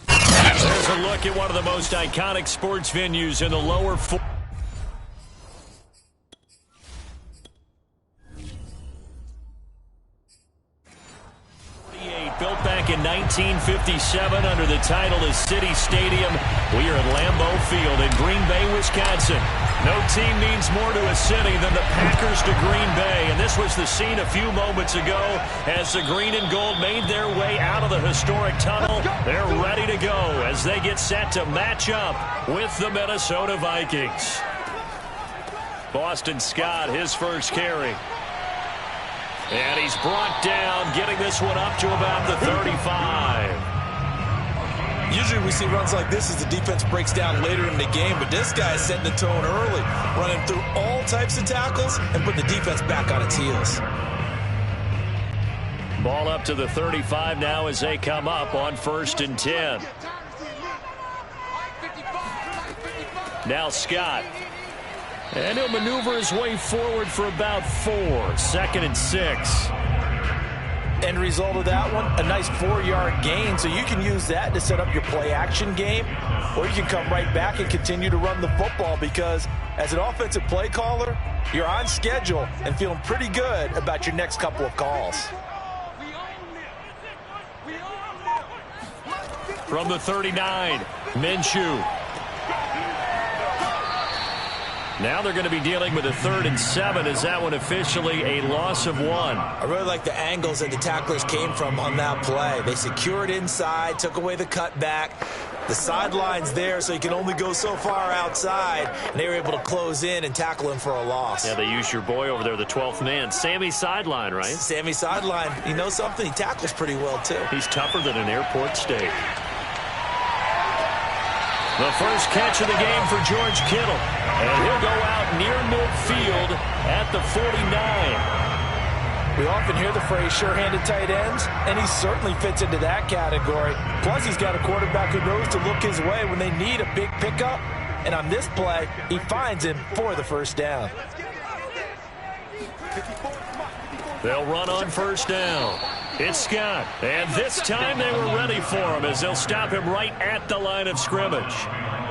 There's a look at one of the most iconic sports venues in the lower four. Built back in 1957 under the title of City Stadium. We are at Lambeau Field in Green Bay, Wisconsin. No team means more to a city than the Packers to Green Bay. And this was the scene a few moments ago as the green and gold made their way out of the historic tunnel. They're ready to go as they get set to match up with the Minnesota Vikings. Boston Scott, his first carry. And he's brought down, getting this one up to about the 35. Usually we see runs like this as the defense breaks down later in the game, but this guy is setting the tone early, running through all types of tackles and putting the defense back on its heels. Ball up to the 35 now as they come up on 1st and 10. Now Scott. And he'll maneuver his way forward for about 4. 2nd and 6. End result of that one, a nice 4-yard gain. So you can use that to set up your play-action game, or you can come right back and continue to run the football because as an offensive play caller, you're on schedule and feeling pretty good about your next couple of calls. From the 39, Minshew. Now they're going to be dealing with a 3rd and 7. Is that one officially a loss of 1? I really like the angles that the tacklers came from on that play. They secured inside, took away the cutback. The sideline's there, so you can only go so far outside. And they were able to close in and tackle him for a loss. Yeah, they used your boy over there, the 12th man. Sammy Sideline, right? Sammy Sideline. You know something? He tackles pretty well, too. He's tougher than an airport steak. The first catch of the game for George Kittle. And he'll go out near midfield at the 49. We often hear the phrase sure-handed tight ends, and he certainly fits into that category. Plus, he's got a quarterback who knows to look his way when they need a big pickup. And on this play, he finds him for the first down. They'll run on 1st down. It's Scott. And this time they were ready for him as they'll stop him right at the line of scrimmage.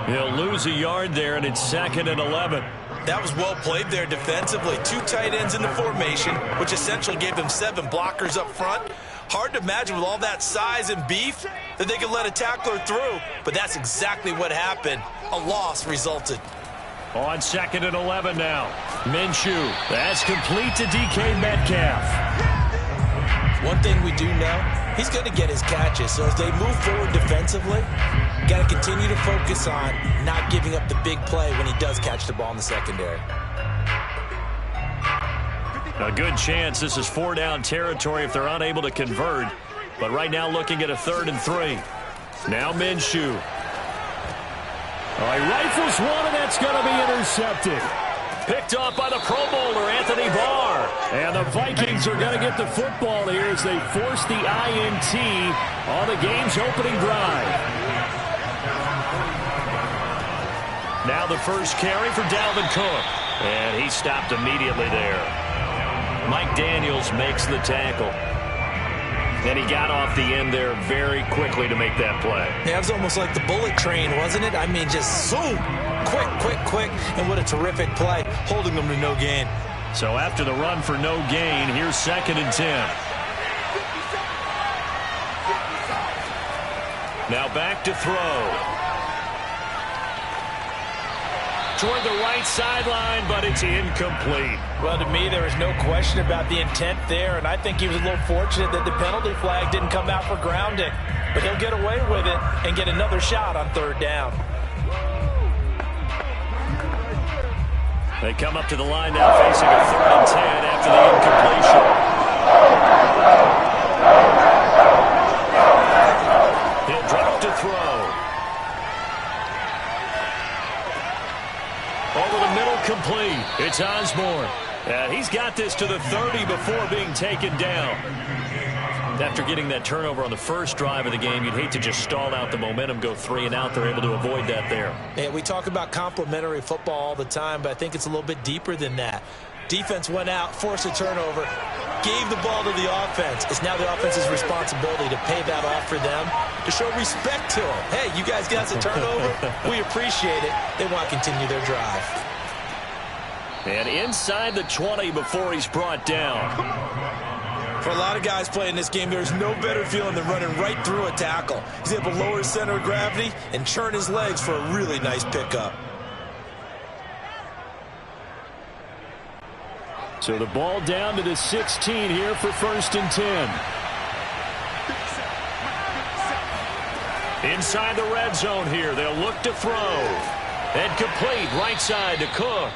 He'll lose a yard there, and it's 2nd and 11. That was well played there defensively. 2 tight ends in the formation, which essentially gave them 7 blockers up front. Hard to imagine with all that size and beef that they could let a tackler through, but that's exactly what happened. A loss resulted. On 2nd and 11 now. Minshew. That's complete to DK Metcalf. One thing we do know, he's going to get his catches. So as they move forward defensively, got to continue to focus on not giving up the big play when he does catch the ball in the secondary. A good chance this is 4-down territory if they're unable to convert. But right now looking at a 3rd and 3. Now Minshew. He rifles one, and that's going to be intercepted. Picked off by the Pro Bowler, Anthony Barr. And the Vikings are going to get the football here as they force the INT on the game's opening drive. Now the first carry for Dalvin Cook. And he stopped immediately there. Mike Daniels makes the tackle. And he got off the end there very quickly to make that play. Yeah, it was almost like the bullet train, wasn't it? I mean, just zoom. Quick. And what a terrific play, holding them to no gain. So after the run for no gain, here's 2nd and 10. Now back to throw. Toward the right sideline, but it's incomplete. Well, to me, there is no question about the intent there, and I think he was a little fortunate that the penalty flag didn't come out for grounding. But he'll get away with it and get another shot on 3rd down. They come up to the line now facing a 3rd and 10 after the incompletion. He'll drop to throw. Over the middle, complete. It's Osborne. And he's got this to the 30 before being taken down. After getting that turnover on the first drive of the game, you'd hate to just stall out the momentum, go 3 and out. They're able to avoid that there. Yeah, we talk about complementary football all the time, but I think it's a little bit deeper than that. Defense went out, forced a turnover, gave the ball to the offense. It's now the offense's responsibility to pay that off for them, to show respect to them. Hey, you guys got the turnover. We appreciate it. They want to continue their drive. And inside the 20 before he's brought down. For a lot of guys playing this game, there's no better feeling than running right through a tackle. He's able to lower his center of gravity and churn his legs for a really nice pickup. So the ball down to the 16 here for 1st and 10. Inside the red zone here, they'll look to throw. And complete right side to Cook.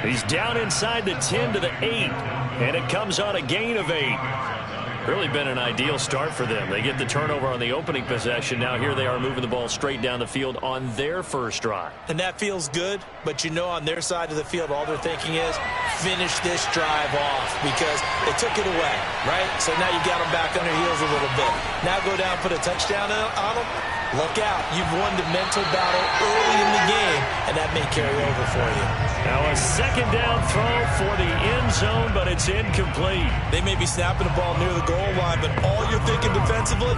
He's down inside the 10 to the 8. And it comes on a gain of 8. Really been an ideal start for them. They get the turnover on the opening possession. Now here they are moving the ball straight down the field on their first drive. And that feels good, but you know on their side of the field all they're thinking is finish this drive off because they took it away, right? So now you got them back on their heels a little bit. Now go down, put a touchdown on them. Look out. You've won the mental battle early in the game, and that may carry over for you. Now a second down throw for the end zone, but it's incomplete. They may be snapping the ball near the goal line, but all you're thinking defensively,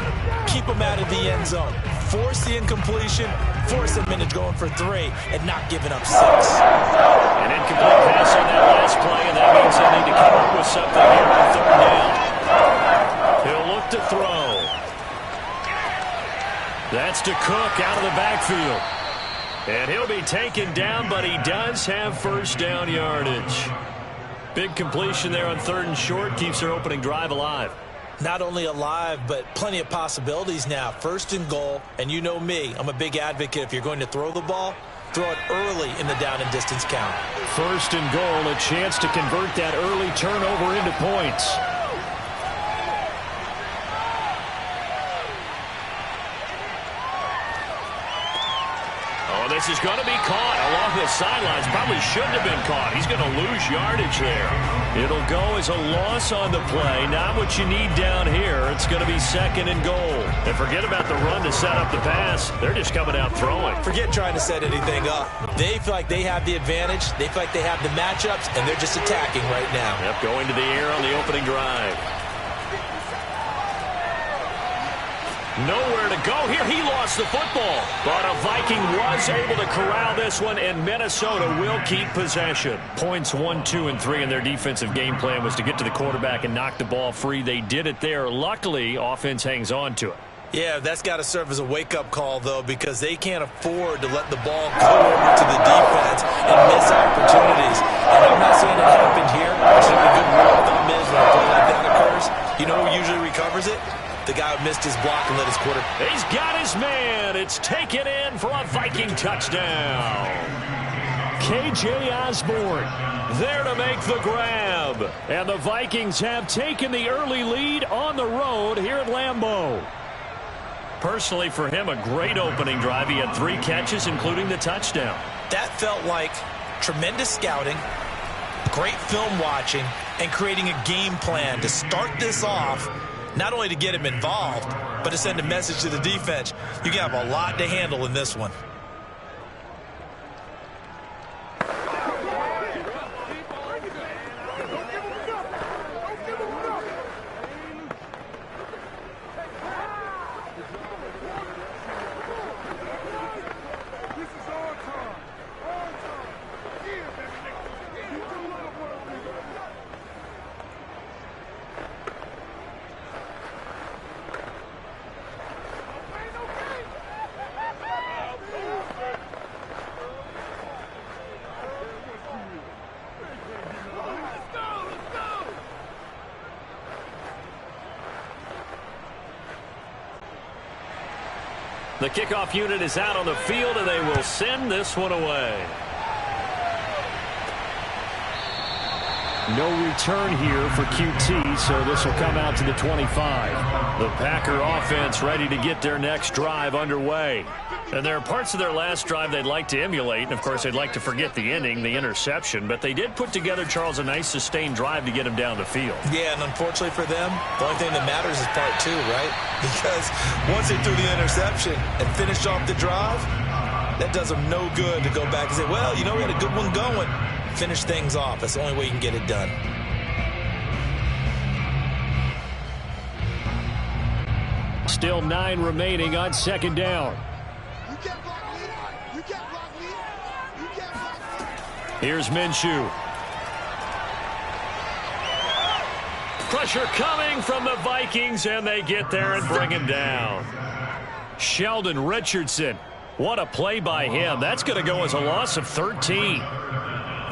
keep them out of the end zone. Force the incompletion, force them into going for 3, and not giving up 6. An incomplete pass on that last play, and that means they need to come up with something here on 3rd down. He'll look to throw. That's to Cook out of the backfield. And he'll be taken down, but he does have first down yardage. Big completion there on 3rd and short. Keeps their opening drive alive. Not only alive, but plenty of possibilities now. 1st and goal, and you know me. I'm a big advocate. If you're going to throw the ball, throw it early in the down and distance count. 1st and goal, a chance to convert that early turnover into points. This is going to be caught along the sidelines. Probably shouldn't have been caught. He's going to lose yardage there. It'll go as a loss on the play. Not what you need down here. It's going to be 2nd and goal. And forget about the run to set up the pass. They're just coming out throwing. Forget trying to set anything up. They feel like they have the advantage. They feel like they have the matchups, and they're just attacking right now. Yep, going to the air on the opening drive. Nowhere to go here. He lost the football. But a Viking was able to corral this one, and Minnesota will keep possession. Points 1, 2, and 3 in their defensive game plan was to get to the quarterback and knock the ball free. They did it there. Luckily, offense hangs on to it. Yeah, that's got to serve as a wake-up call, though, because they can't afford to let the ball go over to the defense and miss opportunities. And I'm not saying it happened here. I think a good rule of thumb is when a play like that occurs, you know who usually recovers it? The guy who missed his block and let his quarter. He's got his man. It's taken in for a Viking touchdown. K.J. Osborne there to make the grab. And the Vikings have taken the early lead on the road here at Lambeau. Personally, for him, a great opening drive. He had 3 catches, including the touchdown. That felt like tremendous scouting, great film watching, and creating a game plan to start this off. Not only to get him involved, but to send a message to the defense. You have a lot to handle in this one. The kickoff unit is out on the field, and they will send this one away. No return here for QT, so this will come out to the 25. The Packer offense ready to get their next drive underway. And there are parts of their last drive they'd like to emulate, and of course they'd like to forget the ending, the interception, but they did put together, Charles, a nice sustained drive to get him down the field. Yeah, and unfortunately for them, the only thing that matters is part 2, right? Because once they threw the interception and finished off the drive, that does them no good to go back and say, well, you know, we had a good one going. finish things off. That's the only way you can get it done. Still 9 remaining on second down. Here's Minshew. Pressure coming from the Vikings, and they get there and bring him down. Sheldon Richardson. What a play by him. That's going to go as a loss of 13.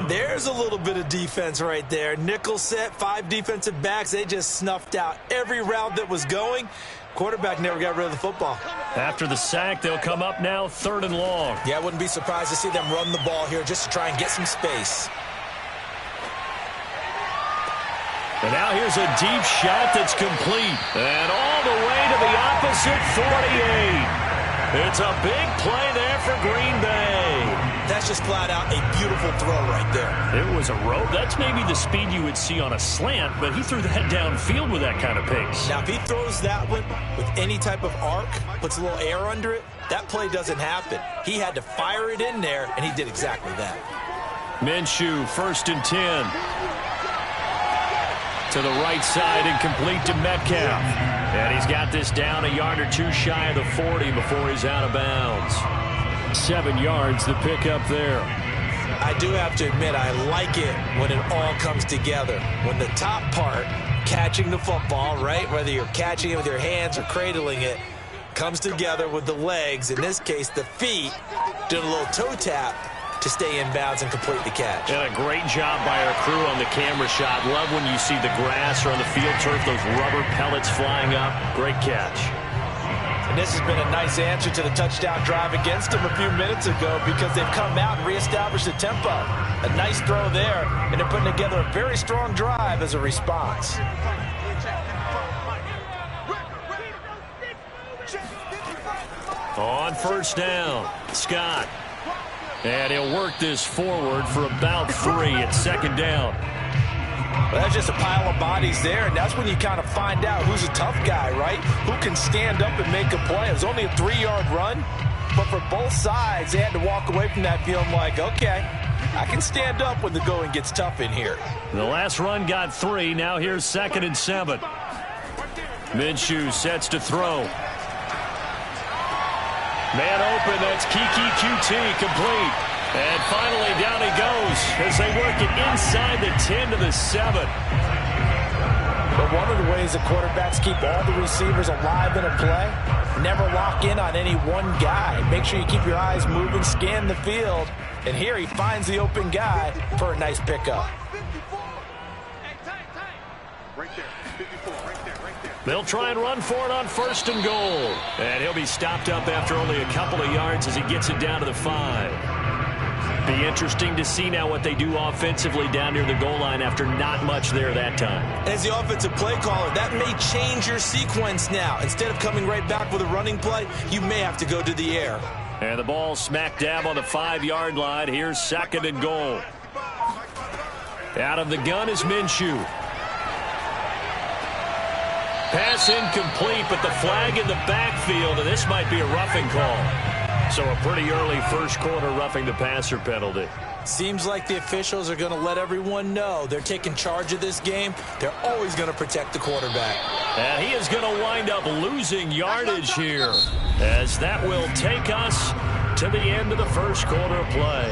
There's a little bit of defense right there. Nickel set, 5 defensive backs. They just snuffed out every route that was going. Quarterback never got rid of the football. After the sack, they'll come up now 3rd and long. Yeah, I wouldn't be surprised to see them run the ball here just to try and get some space. And now here's a deep shot that's complete. And all the way to the opposite 48. It's a big play there for Green Bay. That's just flat out a beautiful throw right there. It was a rope. That's maybe the speed you would see on a slant, but he threw that downfield with that kind of pace. Now, if he throws that one with any type of arc, puts a little air under it, that play doesn't happen. He had to fire it in there, and he did exactly that. Minshew, 1st and 10. To the right side and complete to Metcalf. And he's got this down a yard or 2 shy of the 40 before he's out of bounds. 7 yards, the pickup there. I do have to admit, I like it when it all comes together. When the top part, catching the football, right, whether you're catching it with your hands or cradling it, comes together with the legs, in this case the feet, doing a little toe tap to stay in bounds and complete the catch. And a great job by our crew on the camera shot. Love when you see the grass or on the field turf, those rubber pellets flying up. Great catch. And this has been a nice answer to the touchdown drive against them a few minutes ago because they've come out and reestablished the tempo. A nice throw there, and they're putting together a very strong drive as a response. On 1st down, Scott. And he'll work this forward for about 3 at 2nd down. Well, that's just a pile of bodies there, and that's when you kind of find out who's a tough guy, right? Who can stand up and make a play. It was only a 3-yard run, but for both sides, they had to walk away from that feeling like, okay, I can stand up when the going gets tough in here. The last run got 3. Now here's 2nd and 7. Minshew sets to throw. Man open, that's Kiki QT, complete. And finally down he goes as they work it inside the 10 to the 7. But one of the ways the quarterbacks keep all the receivers alive in a play, never lock in on any one guy. Make sure you keep your eyes moving, scan the field. And here he finds the open guy for a nice pickup. They'll try and run for it on 1st and goal. And he'll be stopped up after only a couple of yards as he gets it down to the 5. Be interesting to see now what they do offensively down near the goal line after not much there that time. As the offensive play caller, that may change your sequence now. Instead of coming right back with a running play, you may have to go to the air. And the ball smack dab on the 5-yard line. Here's 2nd and goal. Out of the gun is Minshew. Pass incomplete, but the flag in the backfield, and this might be a roughing call. So a pretty early 1st quarter roughing the passer penalty. Seems like the officials are going to let everyone know they're taking charge of this game. They're always going to protect the quarterback. And he is going to wind up losing yardage here, as that will take us to the end of the 1st quarter of play.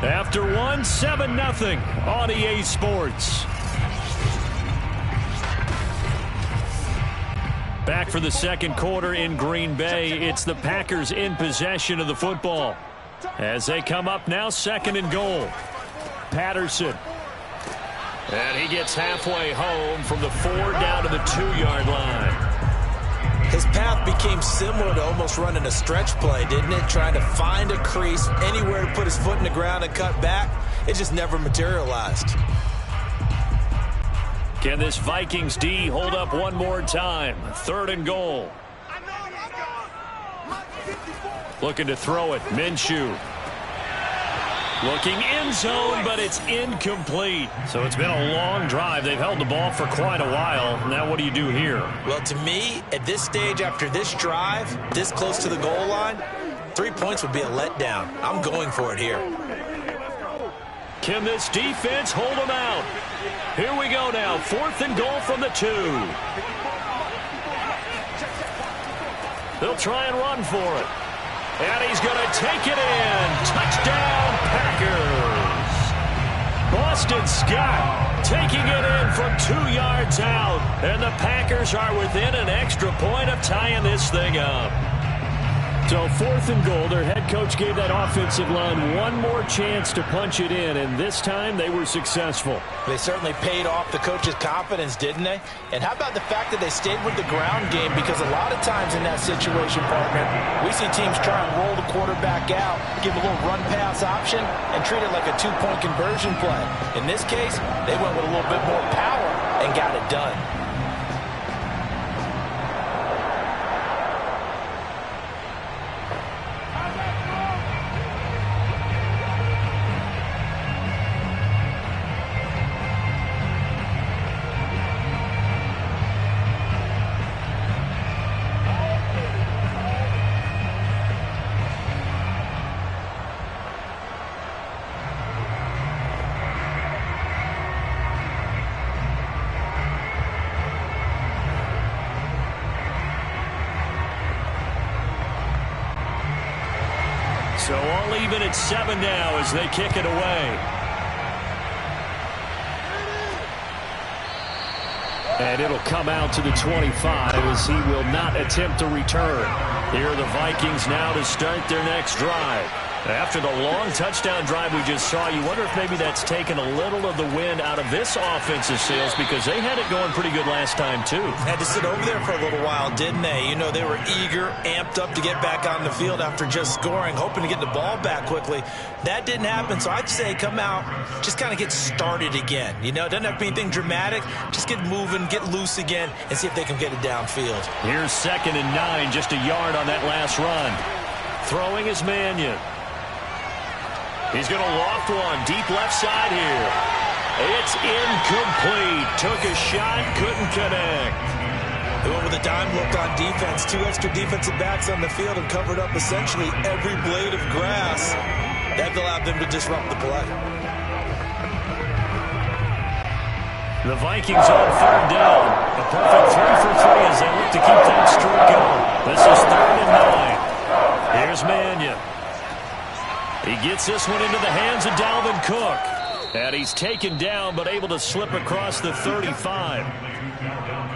After 7-0 on EA Sports. Back for the 2nd quarter in Green Bay. It's the Packers in possession of the football. As they come up now, 2nd and goal. Patterson. And he gets halfway home from the 4 down to the 2-yard line. His path became similar to almost running a stretch play, didn't it? Trying to find a crease, anywhere to put his foot in the ground and cut back. It just never materialized. Can this Vikings D hold up one more time? 3rd and goal. Looking to throw it. Minshew. Looking end zone, but it's incomplete. So it's been a long drive. They've held the ball for quite a while. Now what do you do here? Well, to me, at this stage, after this drive, this close to the goal line, 3 points would be a letdown. I'm going for it here. Can this defense hold them out? Here we go now. 4th and goal from the 2. They'll try and run for it. And he's going to take it in. Touchdown, Packers. Boston Scott taking it in from 2 yards out. And the Packers are within an extra point of tying this thing up. So 4th and goal, their head coach gave that offensive line one more chance to punch it in, and this time they were successful. They certainly paid off the coach's confidence, didn't they? And how about the fact that they stayed with the ground game? Because a lot of times in that situation, partner, we see teams try and roll the quarterback out, give a little run-pass option, and treat it like a 2-point conversion play. In this case, they went with a little bit more power and got it done. So all even at 7 now as they kick it away. And it'll come out to the 25 as he will not attempt to return. Here are the Vikings now to start their next drive. After the long touchdown drive we just saw, you wonder if maybe that's taken a little of the wind out of this offensive sails, because they had it going pretty good last time too. Had to sit over there for a little while, didn't they? You know, they were eager, amped up to get back on the field after just scoring, hoping to get the ball back quickly. That didn't happen, so I'd say come out, just kind of get started again. You know, it doesn't have to be anything dramatic. Just get moving, get loose again, and see if they can get it downfield. Here's 2nd and 9, just a yard on that last run. Throwing is Mannion. He's going to loft one deep left side here. It's incomplete. Took a shot, couldn't connect. They went with a dime look on defense. 2 extra defensive backs on the field and covered up essentially every blade of grass. That allowed them to disrupt the play. The Vikings on 3rd down. A perfect 3 for 3 as they look to keep that streak going. This is 3rd and 9. Here's Mannion. He gets this one into the hands of Dalvin Cook. And he's taken down, but able to slip across the 35.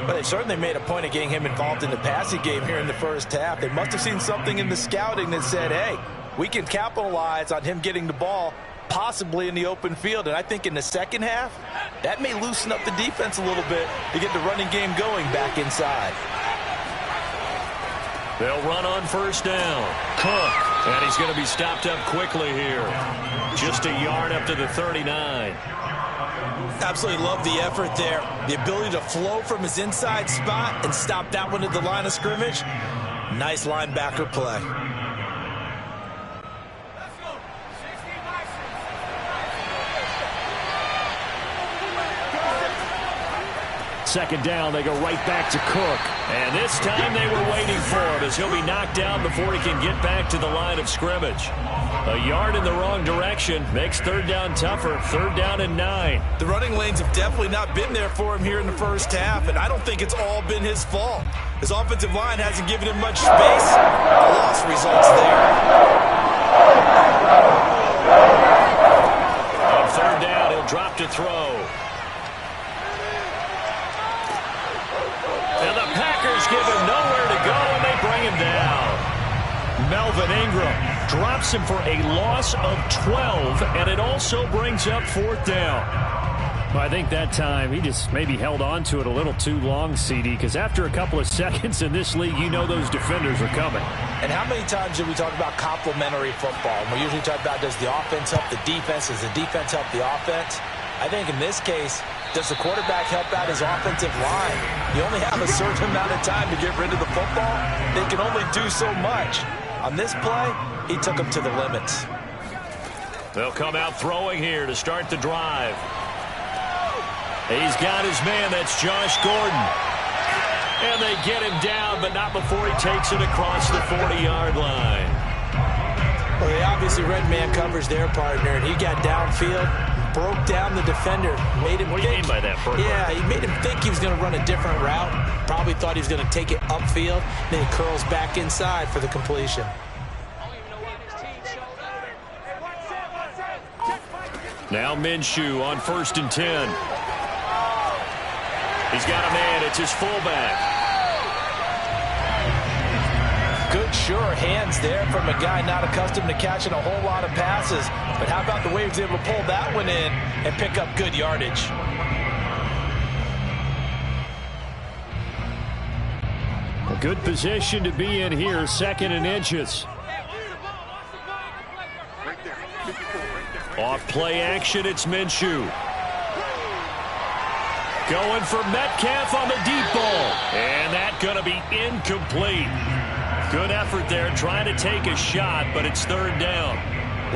But they certainly made a point of getting him involved in the passing game here in the first half. They must have seen something in the scouting that said, hey, we can capitalize on him getting the ball possibly in the open field. And I think in the second half, that may loosen up the defense a little bit to get the running game going back inside. They'll run on 1st down. Cook. And he's going to be stopped up quickly here. Just a yard up to the 39. Absolutely love the effort there. The ability to flow from his inside spot and stop that one at the line of scrimmage. Nice linebacker play. 2nd down, they go right back to Cook. And this time they were waiting for him as he'll be knocked down before he can get back to the line of scrimmage. A yard in the wrong direction makes 3rd down tougher. 3rd down and 9. The running lanes have definitely not been there for him here in the first half, and I don't think it's all been his fault. His offensive line hasn't given him much space. A loss results there. On 3rd down, he'll drop to throw. And the Packers give him nowhere to go, and they bring him down. Melvin Ingram drops him for a loss of 12, and it also brings up 4th down. Well, I think that time he just maybe held on to it a little too long, CD, because after a couple of seconds in this league, you know those defenders are coming. And how many times do we talk about complementary football? And we usually talk about, does the offense help the defense? Does the defense help the offense? I think in this case, does the quarterback help out his offensive line? You only have a certain amount of time to get rid of the football. They can only do so much. On this play, he took them to the limits. They'll come out throwing here to start the drive. He's got his man, that's Josh Gordon. And they get him down, but not before he takes it across the 40-yard line. Well, they obviously read man coverage their partner, and he got downfield. broke down the defender. Made him what do you mean by that, Bert? Yeah, he made him think he was going to run a different route. Probably thought he was going to take it upfield. Then he curls back inside for the completion. Now Minshew on 1st and 10. He's got a man. It's his fullback. Good, sure hands there from a guy not accustomed to catching a whole lot of passes. But how about the way he was able to pull that one in and pick up good yardage? A good position to be in here, 2nd and inches. Off play action, it's Minshew. Going for Metcalf on the deep ball. And that's going to be incomplete. Good effort there, trying to take a shot, but it's 3rd down.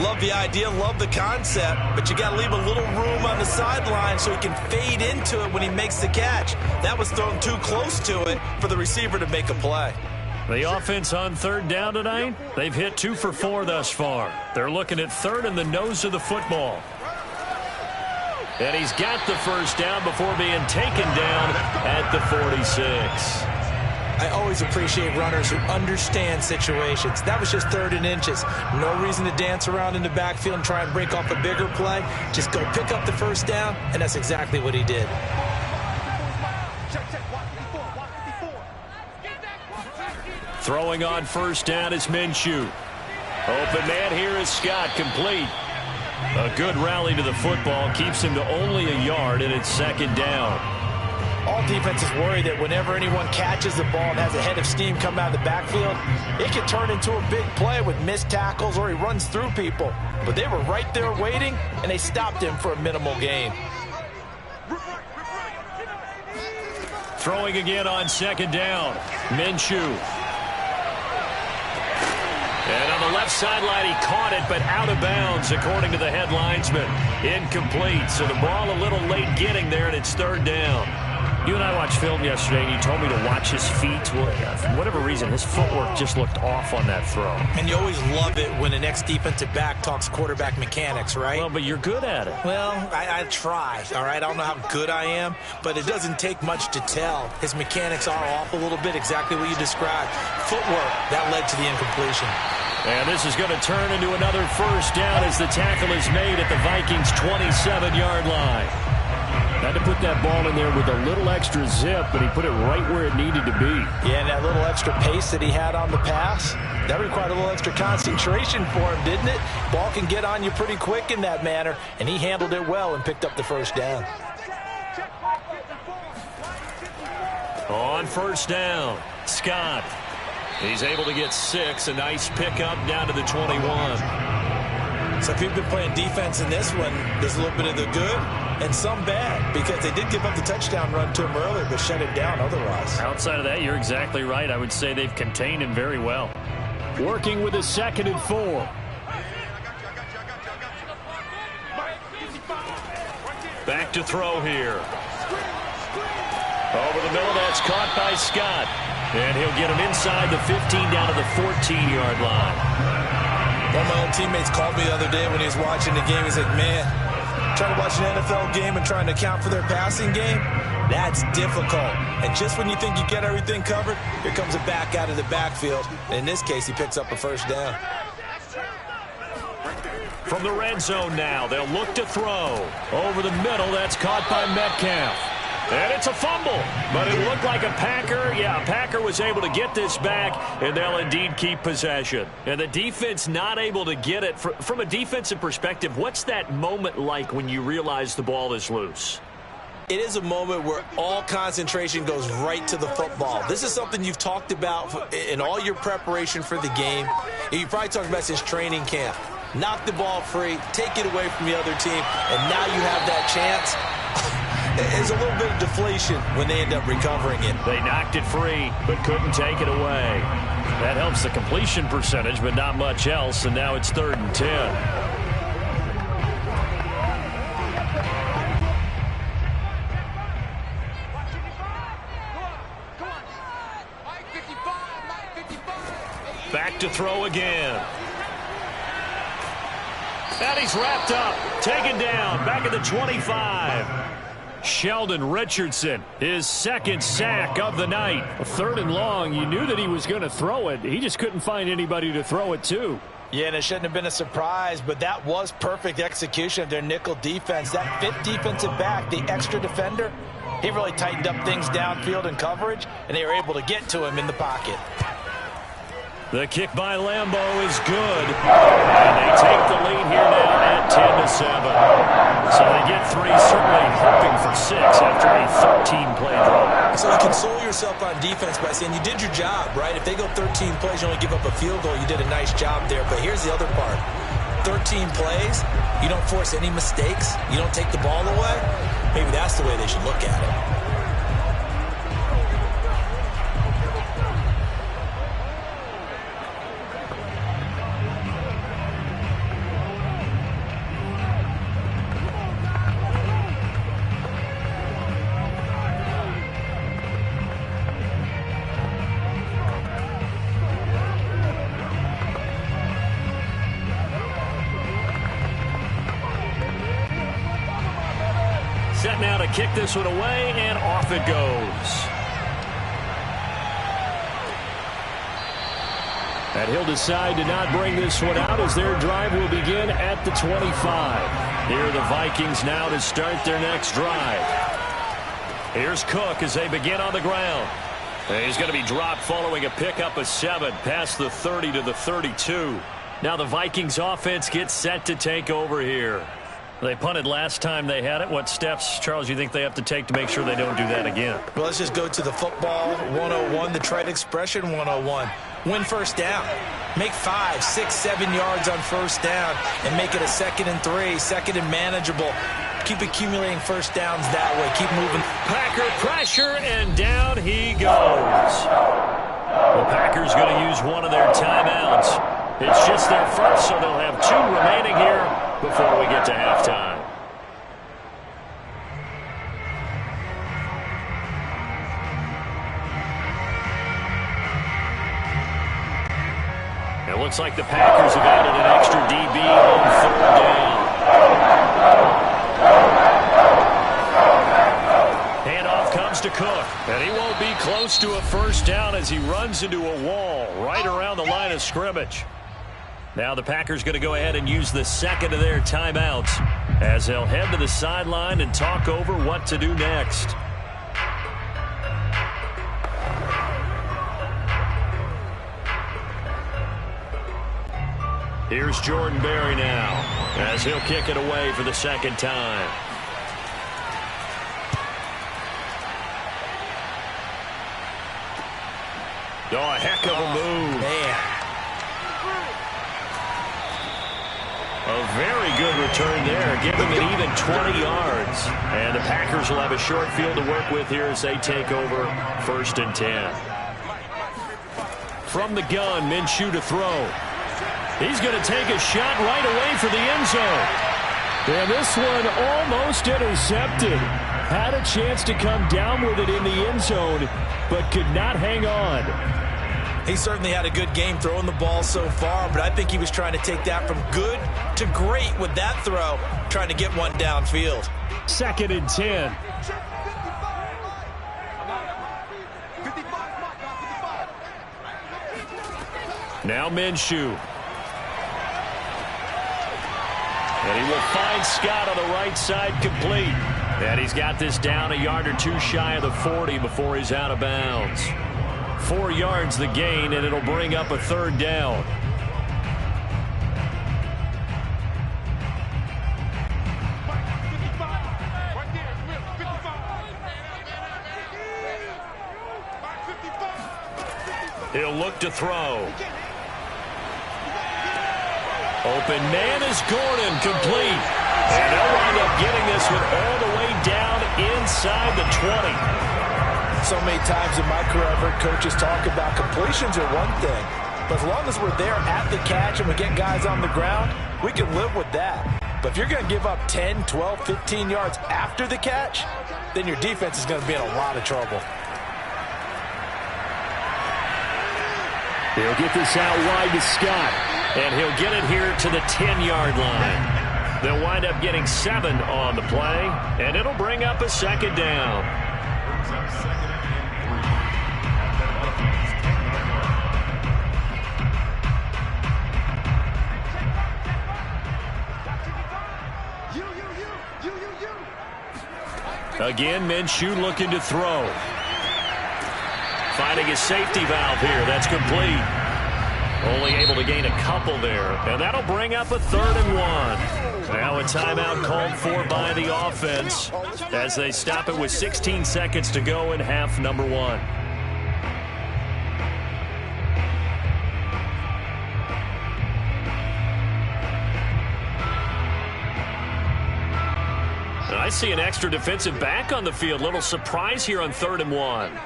Love the idea, love the concept, but you got to leave a little room on the sideline so he can fade into it when he makes the catch. That was thrown too close to it for the receiver to make a play. The offense on 3rd down tonight, they've hit 2 for 4 thus far. They're looking at 3rd and the nose of the football. And he's got the 1st down before being taken down at the 46. I always appreciate runners who understand situations. That was just 3rd and inches. No reason to dance around in the backfield and try and break off a bigger play. Just go pick up the 1st down, and that's exactly what he did. Throwing on 1st down is Minshew. Open man here is Scott, complete. A good rally to the football, keeps him to only a yard, and it's 2nd down. All defenses worry that whenever anyone catches the ball and has a head of steam come out of the backfield, it can turn into a big play with missed tackles or he runs through people. But they were right there waiting, and they stopped him for a minimal gain. Throwing again on 2nd down, Minshew. And on the left sideline, he caught it, but out of bounds, according to the head linesman. Incomplete, so the ball a little late getting there, and it's 3rd down. You and I watched film yesterday, and you told me to watch his feet. Well, for whatever reason, his footwork just looked off on that throw. And you always love it when the next defensive back talks quarterback mechanics, right? Well, but you're good at it. Well, I try, all right? I don't know how good I am, but it doesn't take much to tell. His mechanics are off a little bit, exactly what you described. Footwork, that led to the incompletion. And this is going to turn into another 1st down as the tackle is made at the Vikings' 27-yard line. Had to put that ball in there with a little extra zip, but he put it right where it needed to be. Yeah, and that little extra pace that he had on the pass, that required a little extra concentration for him, didn't it? Ball can get on you pretty quick in that manner, and he handled it well and picked up the 1st down. On 1st down, Scott. He's able to get 6. A nice pickup down to the 21. So if you've been playing defense in this one, there's a little bit of the good and some bad, because they did give up the touchdown run to him earlier, but shut him down otherwise. Outside of that, you're exactly right. I would say they've contained him very well. Working with a 2nd and 4. Back to throw here. Over the middle, that's caught by Scott. And he'll get him inside the 15 down to the 14-yard line. One of my old teammates called me the other day when he was watching the game. He's like, man, trying to watch an NFL game and trying to account for their passing game, that's difficult. And just when you think you get everything covered, here comes a back out of the backfield. In this case, he picks up a 1st down. From the red zone now, they'll look to throw. Over the middle, that's caught by Metcalf. And it's a fumble, but it looked like a Packer. Yeah, a Packer was able to get this back, and they'll indeed keep possession. And the defense not able to get it. From a defensive perspective, what's that moment like when you realize the ball is loose? It is a moment where all concentration goes right to the football. This is something you've talked about in all your preparation for the game. You probably talked about since training camp. Knock the ball free, take it away from the other team, and now you have that chance. There's a little bit of deflation when they end up recovering it. They knocked it free, but couldn't take it away. That helps the completion percentage, but not much else, and now it's 3rd and 10. Back to throw again. And he's wrapped up, taken down, back at the 25. Sheldon Richardson, his second sack of the night. A 3rd and long, you knew that he was going to throw it. He just couldn't find anybody to throw it to. Yeah, and it shouldn't have been a surprise, but that was perfect execution of their nickel defense. That 5th defensive back, the extra defender, he really tightened up things downfield in coverage, and they were able to get to him in the pocket. The kick by Lambeau is good, and they take the lead here now at 10-7. So they get 3, certainly hoping for 6 after a 13-play drive. So you console yourself on defense by saying you did your job, right? If they go 13 plays, you only give up a field goal, you did a nice job there. But here's the other part. 13 plays, you don't force any mistakes, you don't take the ball away. Maybe that's the way they should look at it. Set now to kick this one away, and off it goes. And he'll decide to not bring this one out as their drive will begin at the 25. Here are the Vikings now to start their next drive. Here's Cook as they begin on the ground. And he's going to be dropped following a pickup of 7 past the 30 to the 32. Now the Vikings offense gets set to take over here. They punted last time they had it. What steps, Charles, you think they have to take to make sure they don't do that again? Well, let's just go to the football 101, the trade expression 101. Win first down. Make 5, 6, 7 yards on first down and make it a 2nd and 3, 2nd and manageable. Keep accumulating first downs that way. Keep moving. Packer pressure, and down he goes. The Packers going to use one of their timeouts. It's just their first, so they'll have 2 remaining here before we get to halftime. It looks like the Packers have added an extra DB on 3rd down. Handoff comes to Cook, and he won't be close to a first down as he runs into a wall right around the line of scrimmage. Now the Packers going to go ahead and use the 2nd of their timeouts as they'll head to the sideline and talk over what to do next. Here's Jordan Berry now as he'll kick it away for the 2nd time. Oh, a heck of a move. Man. A very good return there. Give them an even 20 yards. And the Packers will have a short field to work with here as they take over 1st and 10. From the gun, Minshew to throw. He's going to take a shot right away for the end zone. And this one almost intercepted. Had a chance to come down with it in the end zone, but could not hang on. He certainly had a good game throwing the ball so far, but I think he was trying to take that from good to great with that throw, trying to get one downfield. 2nd and 10. Now Minshew. And he will find Scott on the right side complete. And he's got this down a yard or 2 shy of the 40 before he's out of bounds. 4 yards the gain, and it'll bring up a 3rd down. He'll look to throw. Open man is Gordon, complete. And they'll wind up getting this one all the way down inside the 20. So many times in my career, I've heard coaches talk about completions are one thing, but as long as we're there at the catch and we get guys on the ground, we can live with that. But if you're going to give up 10, 12, 15 yards after the catch, then your defense is going to be in a lot of trouble. He'll get this out wide to Scott. And he'll get it here to the 10-yard line. They'll wind up getting 7 on the play, and it'll bring up a second down. Again, Minshew looking to throw. Finding his safety valve here. That's complete. Only able to gain a couple there. And that'll bring up a 3rd and 1. Now a timeout called for by the offense as they stop it with 16 seconds to go in half number 1. I see an extra defensive back on the field. Little surprise here on 3rd and 1.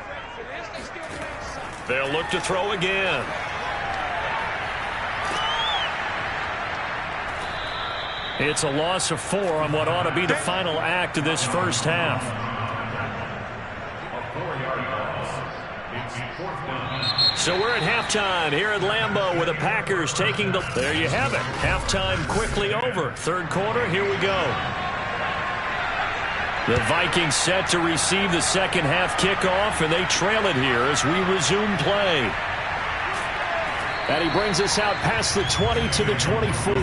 They'll look to throw again. It's a loss of 4 on what ought to be the final act of this first half. So we're at halftime here at Lambeau with the Packers taking the... There you have it. Halftime quickly over. 3rd quarter, here we go. The Vikings set to receive the second half kickoff, and they trail it here as we resume play. And he brings us out past the 20 to the 24.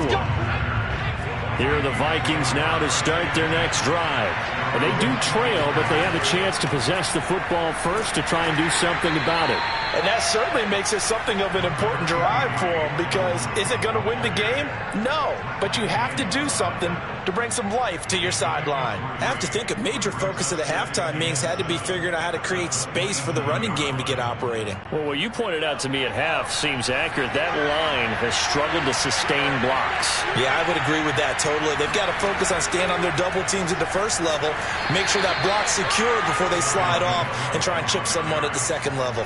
Here are the Vikings now to start their next drive. And they do trail, but they have a chance to possess the football first to try and do something about it. And that certainly makes it something of an important drive for them, because is it going to win the game? No, but you have to do something to bring some life to your sideline. I have to think a major focus of the halftime meetings had to be figuring out how to create space for the running game to get operating. Well, what you pointed out to me at half seems accurate. That line has struggled to sustain blocks. Yeah, I would agree with that totally. They've got to focus on staying on their double teams at the first level, make sure that block's secured before they slide off and try and chip someone at the second level.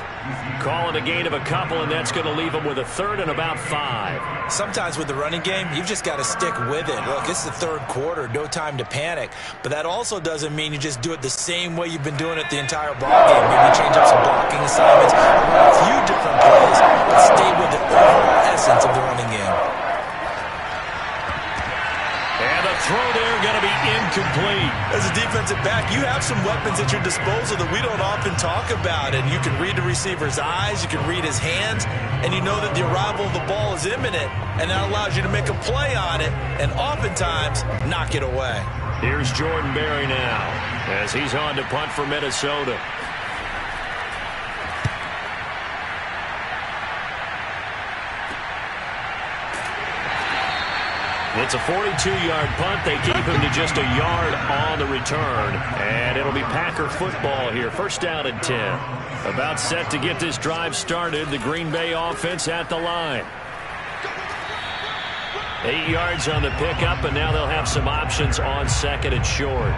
Calling a gain of a couple, and that's going to leave them with a 3rd and about 5. Sometimes with the running game, you've just got to stick with it. Look, it's the 3rd quarter, no time to panic. But that also doesn't mean you just do it the same way you've been doing it the entire ball game. Maybe change up some blocking assignments, run a few different plays, but stay with the overall essence of the running game. And the throw there going to be incomplete. As a defensive back, you have some weapons at your disposal that we don't often talk about. And you can read the receiver's eyes, you can read his hands, and you know that the arrival of the ball is imminent. And that allows you to make a play on it and oftentimes knock it away. Here's Jordan Berry now as he's on to punt for Minnesota. It's a 42-yard punt. They keep him to just a yard on the return. And it'll be Packer football here. First down and 10. About set to get this drive started. The Green Bay offense at the line. 8 yards on the pickup, and now they'll have some options on 2nd and short.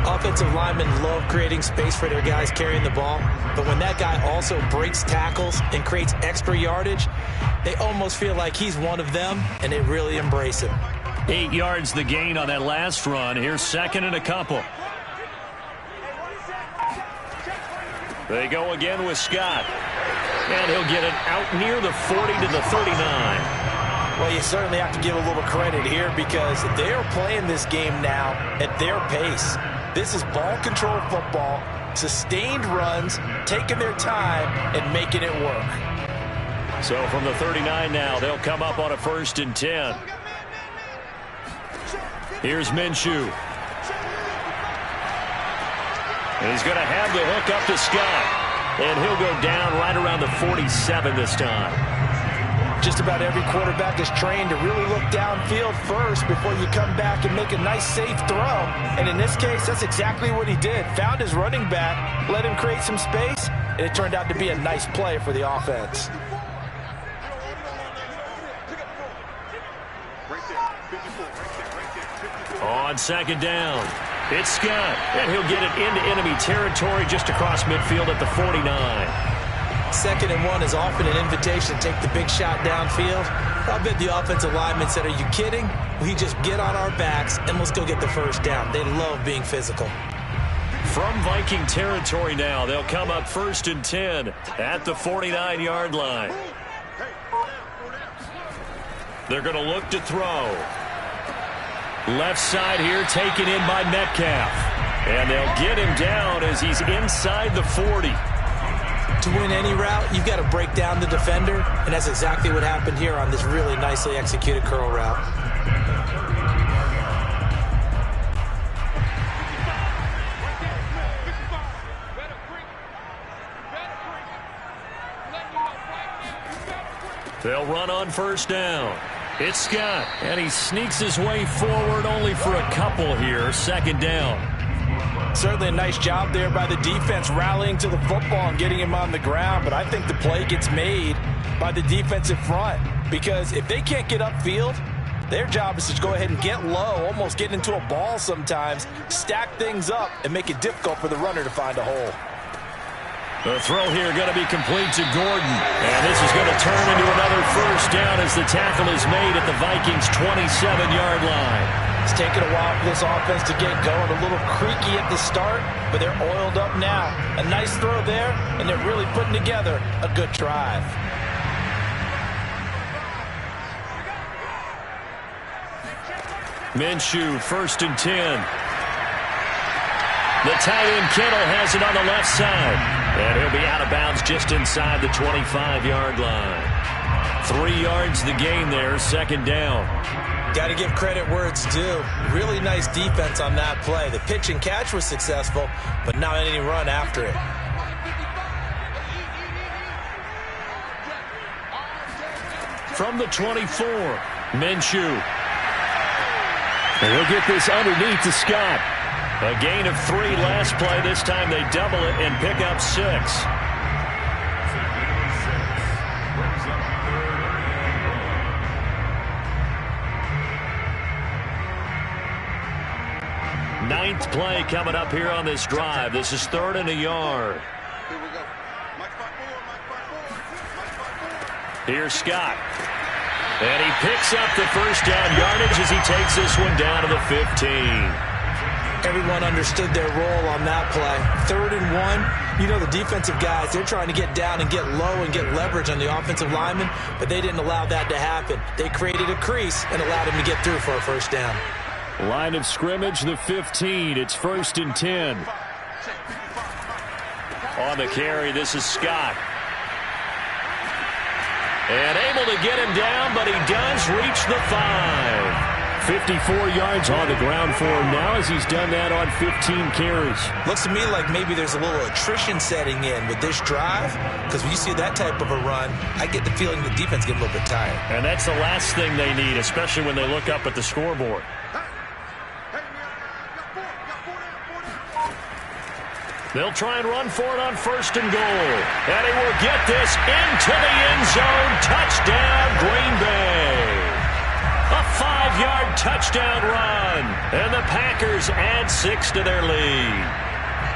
Offensive linemen love creating space for their guys carrying the ball, but when that guy also breaks tackles and creates extra yardage, they almost feel like he's one of them, and they really embrace him. 8 yards the gain on that last run. Here's 2nd and a couple. They go again with Scott, and he'll get it out near the 40 to the 39. Well, you certainly have to give a little credit here because they're playing this game now at their pace. This is ball control football, sustained runs, taking their time and making it work. So from the 39 now, they'll come up on a 1st and 10. Here's Minshew. And he's going to have the hook up to Scott. And he'll go down right around the 47 this time. Just about every quarterback is trained to really look downfield first before you come back and make a nice, safe throw. And in this case, that's exactly what he did. Found his running back, let him create some space, and it turned out to be a nice play for the offense. On 2nd down, it's Scott, and he'll get it into enemy territory just across midfield at the 49. 2nd and 1 is often an invitation to take the big shot downfield. I bet the offensive lineman said, are you kidding? We just get on our backs and let's go get the first down. They love being physical. From Viking territory now, they'll come up 1st and 10 at the 49-yard line. They're going to look to throw. Left side here taken in by Metcalf. And they'll get him down as he's inside the 40. To win any route, you've got to break down the defender, and that's exactly what happened here on this really nicely executed curl route. They'll run on first down. It's Scott, and he sneaks his way forward only for a couple here. Second down. Certainly a nice job there by the defense rallying to the football and getting him on the ground, but I think the play gets made by the defensive front because if they can't get upfield, their job is to go ahead and get low, almost get into a ball sometimes, stack things up, and make it difficult for the runner to find a hole. The throw here going to be complete to Gordon. And this is going to turn into another first down as the tackle is made at the Vikings' 27-yard line. It's taken a while for this offense to get going. A little creaky at the start, but they're oiled up now. A nice throw there, and they're really putting together a good drive. Minshew, 1st and 10. The tight end Kittle has it on the left side. And he'll be out of bounds just inside the 25-yard line. 3 yards the gain there, second down. Got to give credit where it's due. Really nice defense on that play. The pitch and catch was successful, but not any run after it. From the 24, Minshew. And he'll get this underneath to Scott. A gain of 3 last play. This time they double it and pick up 6. Ninth play coming up here on this drive. This is 3rd and a yard. Here's Scott. And he picks up the first down yardage as he takes this one down to the 15. Everyone understood their role on that play. 3rd and 1. You know the defensive guys, they're trying to get down and get low and get leverage on the offensive lineman, but they didn't allow that to happen. They created a crease and allowed him to get through for a first down. Line of scrimmage, the 15. It's 1st and 10. On the carry, this is Scott. And able to get him down, but he does reach the 5. 54 yards on the ground for him now as he's done that on 15 carries. Looks to me like maybe there's a little attrition setting in with this drive, because when you see that type of a run, I get the feeling the defense get a little bit tired. And that's the last thing they need, especially when they look up at the scoreboard. They'll try and run for it on 1st and goal. And he will get this into the end zone. Touchdown, Green Bay. A 5-yard touchdown run. And the Packers add 6 to their lead.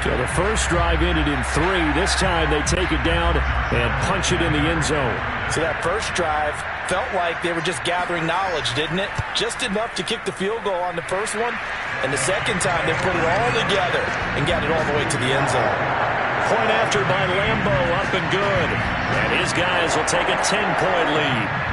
So the first drive ended in 3. This time they take it down and punch it in the end zone. So that first drive felt like they were just gathering knowledge, didn't it? Just enough to kick the field goal on the first one. And the second time, they put it all together and got it all the way to the end zone. Point after by Lambeau, up and good. And his guys will take a 10-point lead.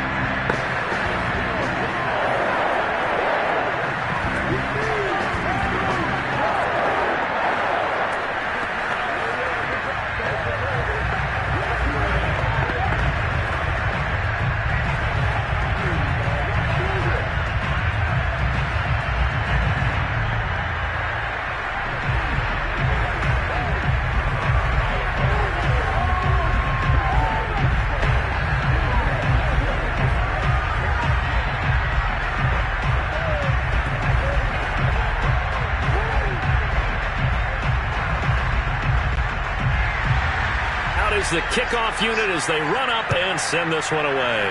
The kickoff unit as they run up and send this one away.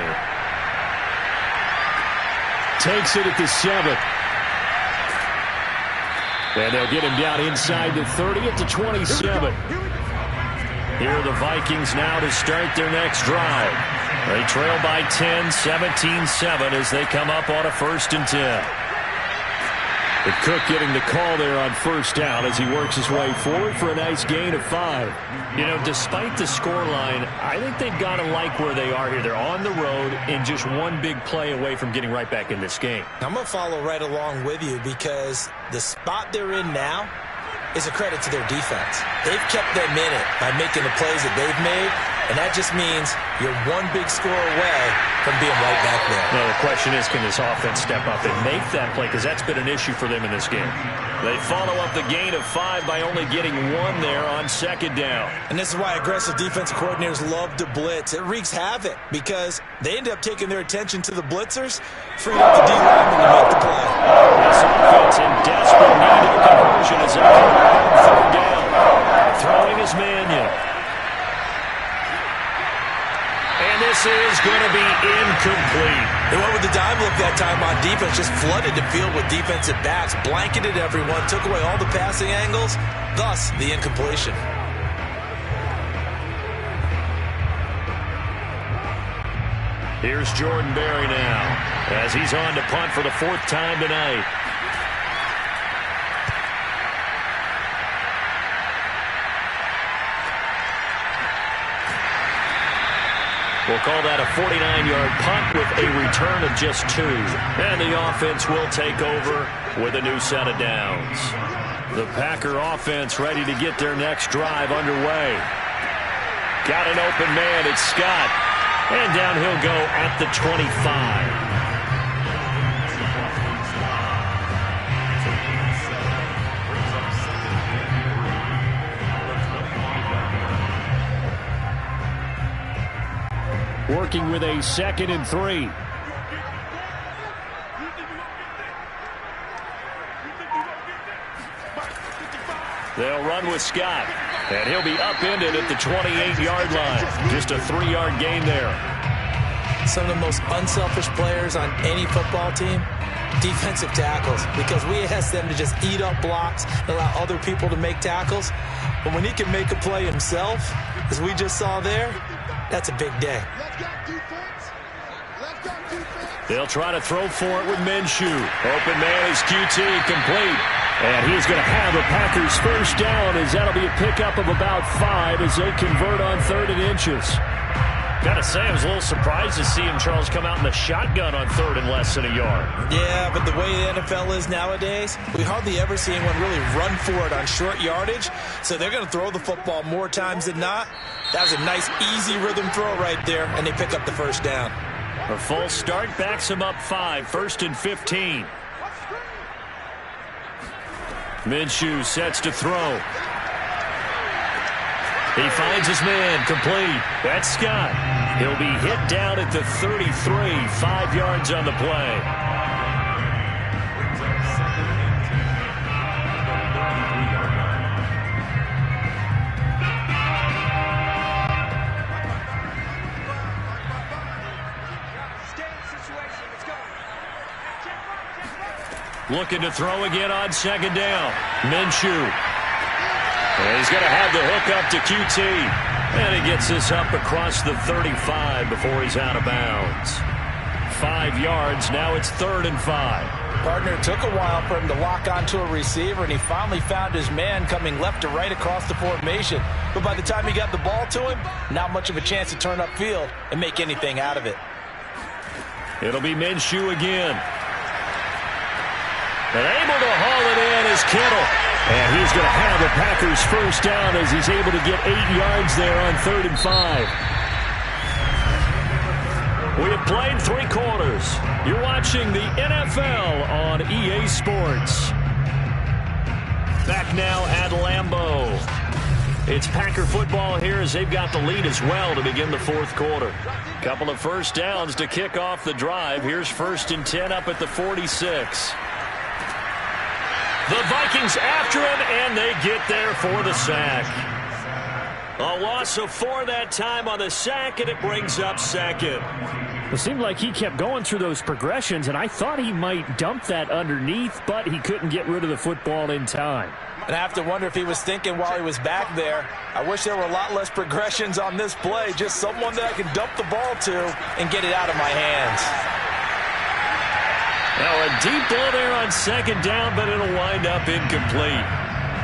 Takes it at the 7. And they'll get him down inside the 30 at the 27. Here are the Vikings now to start their next drive. They trail by 10, 17-7 as they come up on a 1st and 10. But Cook getting the call there on first down as he works his way forward for a nice gain of 5. You know, despite the scoreline, I think they've got to like where they are here. They're on the road and just one big play away from getting right back in this game. I'm going to follow right along with you because the spot they're in now is a credit to their defense. They've kept them in it by making the plays that they've made, and that just means you're one big score away from being right back there. Now, the question is, can this offense step up and make that play? Because that's been an issue for them in this game. They follow up the gain of 5 by only getting 1 there on second down. And this is why aggressive defensive coordinators love to blitz. It wreaks havoc because they end up taking their attention to the blitzers, freeing up the D-lineman to make the play. This offense in desperate need of a conversion as they come on third down. Throwing is Mannion. And this is going to be incomplete. They went with the dime look that time on defense, just flooded the field with defensive backs, blanketed everyone, took away all the passing angles, thus the incompletion. Here's Jordan Berry now as he's on to punt for the 4th time tonight. We'll call that a 49-yard punt with a return of just 2. And the offense will take over with a new set of downs. The Packer offense ready to get their next drive underway. Got an open man, it's Scott. And down he'll go at the 25. Working with a 2nd and 3. They'll run with Scott. And he'll be upended at the 28-yard line. Just a 3-yard gain there. Some of the most unselfish players on any football team, defensive tackles, because we ask them to just eat up blocks and allow other people to make tackles. But when he can make a play himself, as we just saw there, that's a big day. They'll try to throw for it with Minshew. Open man is QT, complete. And he's going to have a Packers first down as that'll be a pickup of about 5 as they convert on 3rd and inches. Got to say, I was a little surprised to see him, Charles, come out in the shotgun on 3rd and less than a yard. Yeah, but the way the NFL is nowadays, we hardly ever see anyone really run for it on short yardage. So they're going to throw the football more times than not. That was a nice, easy rhythm throw right there, and they pick up the first down. A false start backs him up 5, 1st and 15. Minshew sets to throw. He finds his man, complete. That's Scott. He'll be hit down at the 33, 5 yards on the play. Looking to throw again on 2nd down. Minshew. And he's going to have the hook up to QT. And he gets this up across the 35 before he's out of bounds. 5 yards. Now it's 3rd and 5. Partner, took a while for him to lock onto a receiver, and he finally found his man coming left to right across the formation. But by the time he got the ball to him, not much of a chance to turn upfield and make anything out of it. It'll be Minshew again. And able to haul it in is Kittle. And he's going to have the Packers first down as he's able to get 8 yards there on 3rd and 5. We have played 3 quarters. You're watching the NFL on EA Sports. Back now at Lambeau. It's Packer football here as they've got the lead as well to begin the 4th quarter. Couple of first downs to kick off the drive. Here's 1st and 10 up at the 46. The Vikings after him, and they get there for the sack. A loss of 4 that time on the sack, and it brings up 2nd. It seemed like he kept going through those progressions, and I thought he might dump that underneath, but he couldn't get rid of the football in time. And I have to wonder if he was thinking while he was back there, I wish there were a lot less progressions on this play, just someone that I can dump the ball to and get it out of my hands. Now a deep ball there on second down, but it'll wind up incomplete.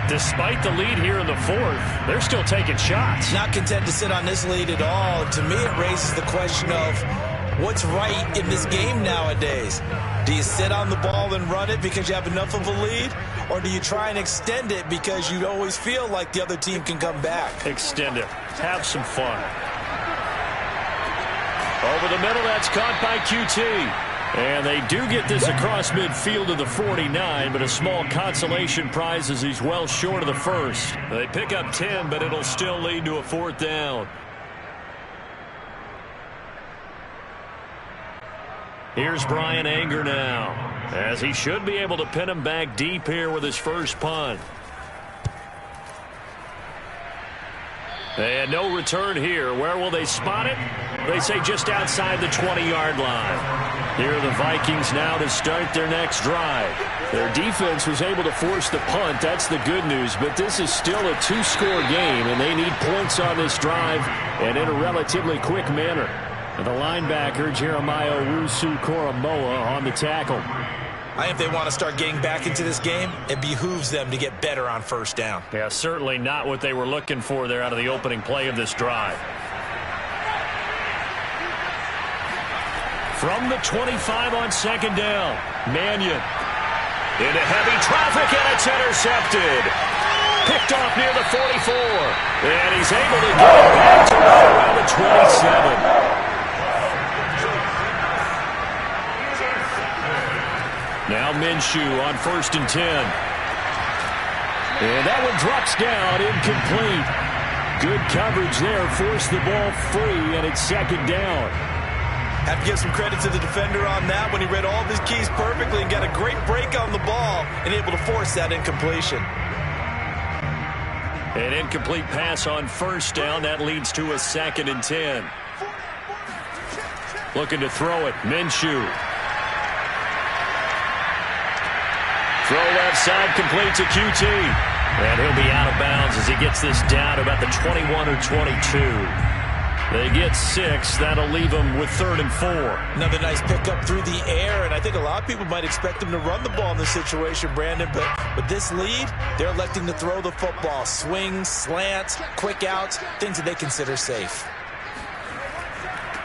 Despite the lead here in the fourth, they're still taking shots. Not content to sit on this lead at all. To me, it raises the question of what's right in this game nowadays. Do you sit on the ball and run it because you have enough of a lead? Or do you try and extend it because you always feel like the other team can come back? Extend it. Have some fun. Over the middle, that's caught by QT. And they do get this across midfield to the 49, but a small consolation prize as he's well short of the first. They pick up 10, but it'll still lead to a fourth down. Here's Brian Anger now, as he should be able to pin him back deep here with his first punt. And no return here. Where will they spot it? They say just outside the 20-yard line. Here are the Vikings now to start their next drive. Their defense was able to force the punt. That's the good news. But this is still a two-score game, and they need points on this drive and in a relatively quick manner. And the linebacker, Jeremiah Owusu-Koramoah, on the tackle. I think if they want to start getting back into this game, it behooves them to get better on first down. Yeah, certainly not what they were looking for there out of the opening play of this drive. From the 25 on second down, Mannion into heavy traffic, and it's intercepted. Picked off near the 44, and he's able to get it back to right around the 27. Now Minshew on 1st and 10. And that one drops down, incomplete. Good coverage there, forced the ball free, and it's second down. Have to give some credit to the defender on that when he read all of his keys perfectly and got a great break on the ball and able to force that incompletion. An incomplete pass on first down. That leads to a 2nd and 10. Looking to throw it, Minshew. Throw left side, complete to QT. And he'll be out of bounds as he gets this down about the 21 or 22. They get 6. That'll leave them with 3rd and 4. Another nice pickup through the air, and I think a lot of people might expect them to run the ball in this situation, Brandon, but with this lead, they're electing to throw the football. Swings, slants, quick outs, things that they consider safe.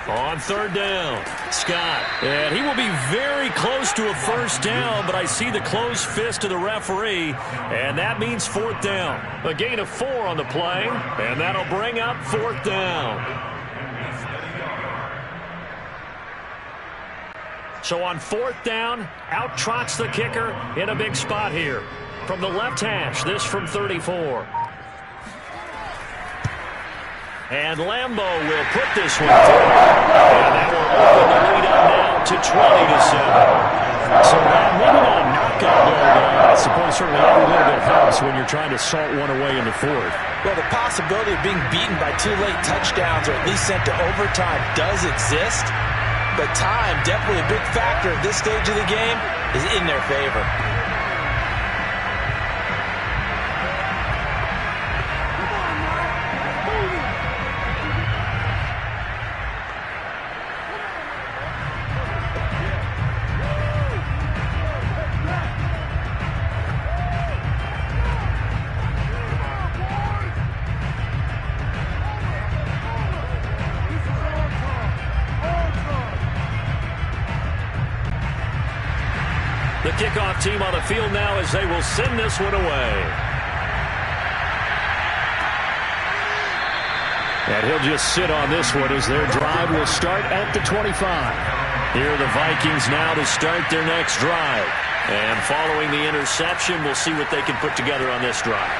On 3rd down, Scott. And he will be very close to a first down, but I see the closed fist of the referee, and that means 4th down. A gain of 4 on the play, and that'll bring up 4th down. So on 4th down, out trots the kicker in a big spot here. From the left hash, this from 34. And Lambeau will put this one through. And that will open the lead up now to 20-7. So maybe not a knockout blow, but I suppose certainly every little bit helps when you're trying to salt one away in the fourth. Well, the possibility of being beaten by 2 late touchdowns or at least sent to overtime does exist. But time, definitely a big factor at this stage of the game, is in their favor. The kickoff team on the field now as they will send this one away. And he'll just sit on this one as their drive will start at the 25. Here are the Vikings now to start their next drive. And following the interception, we'll see what they can put together on this drive.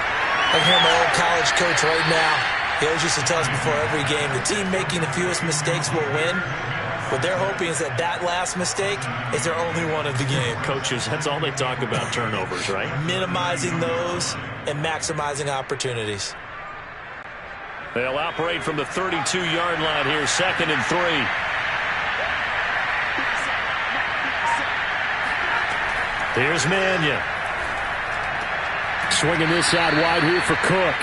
I hear my old college coach right now. He always used to tell us before every game, the team making the fewest mistakes will win. What they're hoping is that that last mistake is their only one of the game. Coaches, that's all they talk about, turnovers, right? Minimizing those and maximizing opportunities. They'll operate from the 32-yard line here, 2nd and 3. Here's Mannion. Swinging this out wide here for Cook.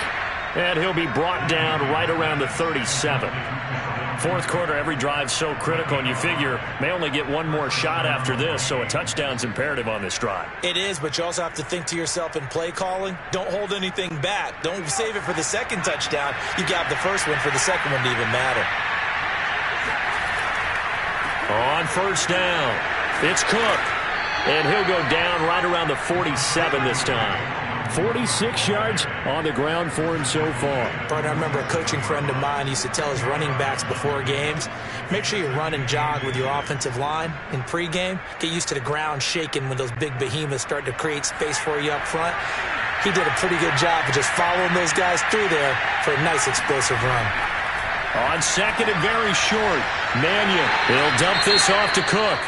And he'll be brought down right around the 37. Fourth quarter, every drive's so critical, and you figure may only get one more shot after this, so a touchdown's imperative on this drive. It is, but you also have to think to yourself in play calling, don't hold anything back. Don't save it for the second touchdown. You got the first one for the second one to even matter. On first down, it's Cook, and he'll go down right around the 47 this time. 46 yards on the ground for him so far. But I remember a coaching friend of mine used to tell his running backs before games, make sure you run and jog with your offensive line in pregame. Get used to the ground shaking when those big behemoths start to create space for you up front. He did a pretty good job of just following those guys through there for a nice explosive run. On second and very short, Mannion, he'll dump this off to Cook.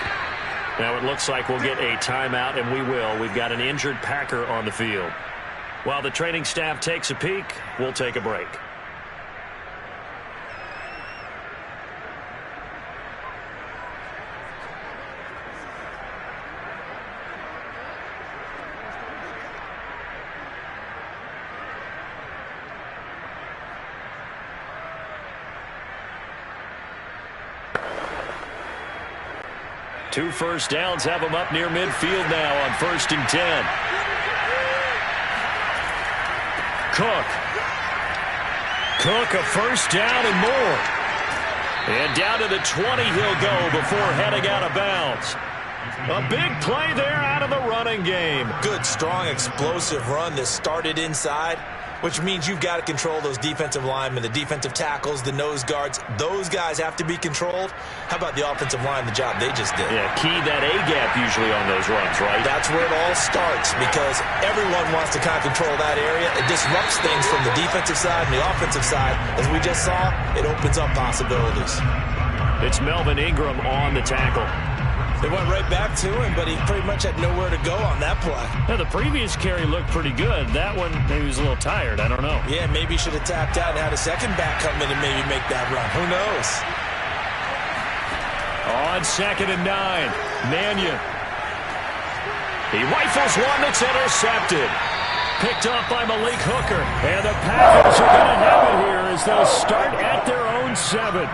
Now it looks like we'll get a timeout, and we will. We've got an injured Packer on the field. While the training staff takes a peek, we'll take a break. Two first downs have them up near midfield now on 1st and 10. Cook, a first down and more. And down to the 20 he'll go before heading out of bounds. A big play there out of the running game. Good, strong, explosive run that started inside, which means you've got to control those defensive linemen, the defensive tackles, the nose guards. Those guys have to be controlled. How about the offensive line, the job they just did? Yeah, key that A-gap usually on those runs, right? That's where it all starts because everyone wants to kind of control that area. It disrupts things from the defensive side and the offensive side. As we just saw, it opens up possibilities. It's Melvin Ingram on the tackle. They went right back to him, but he pretty much had nowhere to go on that play. Now, the previous carry looked pretty good. That one, maybe he was a little tired. I don't know. Yeah, maybe he should have tapped out and had a second back come in and maybe make that run. Who knows? On 2nd and 9, Mannion. He rifles one that's intercepted. Picked up by Malik Hooker. And the Packers are going to have it here as they'll start at their own 7.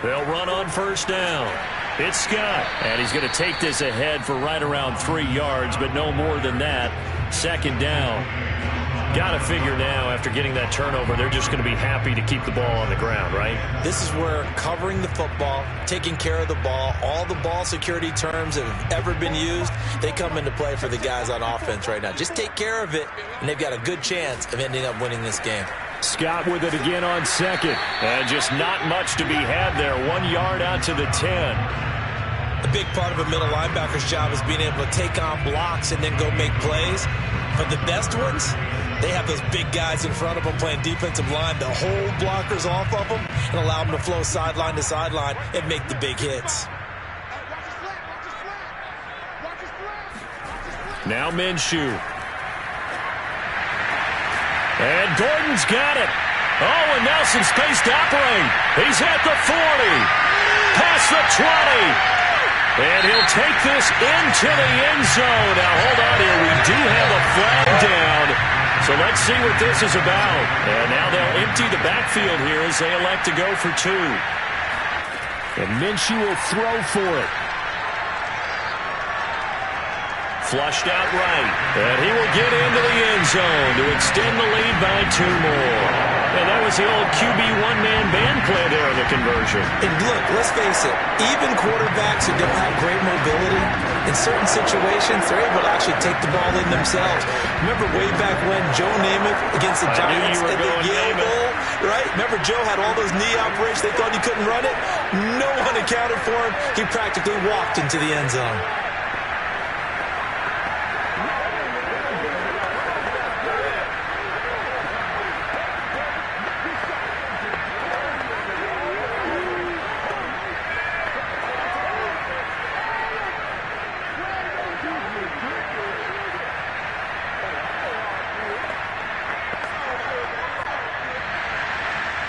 They'll run on first down. It's Scott, and he's going to take this ahead for right around 3 yards, but no more than that. 2nd down. Got to figure now, after getting that turnover, they're just going to be happy to keep the ball on the ground, right? This is where covering the football, taking care of the ball, all the ball security terms that have ever been used, they come into play for the guys on offense right now. Just take care of it, and they've got a good chance of ending up winning this game. Scott with it again on 2nd. And just not much to be had there. 1 yard out to the 10. A big part of a middle linebacker's job is being able to take on blocks and then go make plays. But the best ones, they have those big guys in front of them playing defensive line to hold blockers off of them and allow them to flow sideline to sideline and make the big hits. Now Minshew. And Gordon's got it. Oh, and now some space to operate. He's at the 40. Past the 20. And he'll take this into the end zone. Now, hold on here. We do have a flag down. So let's see what this is about. And now they'll empty the backfield here as they elect to go for 2. And Minshew will throw for it. Flushed out right. And he will get into the end zone to extend the lead by 2 more. And that was the old QB one-man band play there in the conversion. And look, let's face it, even quarterbacks who don't have great mobility, in certain situations, they're able to actually take the ball in themselves. Remember way back when Joe Namath against the Giants at the Yale Bowl, right? Remember Joe had all those knee operations. They thought he couldn't run it. No one accounted for him. He practically walked into the end zone.